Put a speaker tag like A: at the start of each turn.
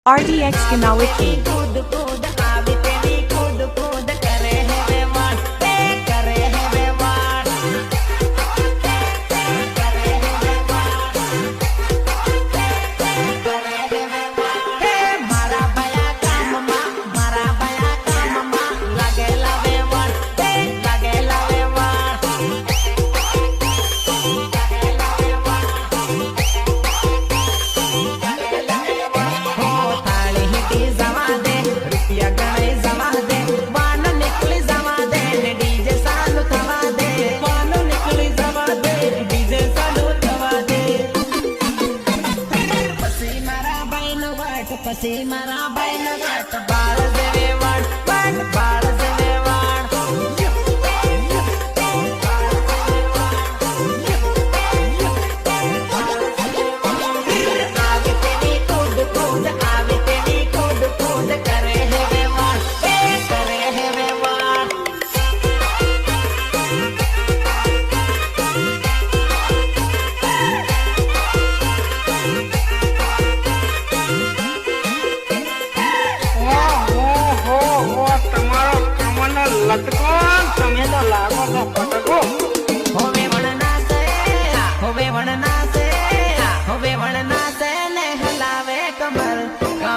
A: RDX Gamawi King.
B: પછી મારા ભાઈ ન ગાટ બાળ જેવે વાળ બાળ જેવે વાળ આવે તેની કૂદ કૂદ આવે તેની કૂદ કૂદ કરે હેવે વાળ કરે હેવે વાળ
C: લટકો તમે તો લાગો છો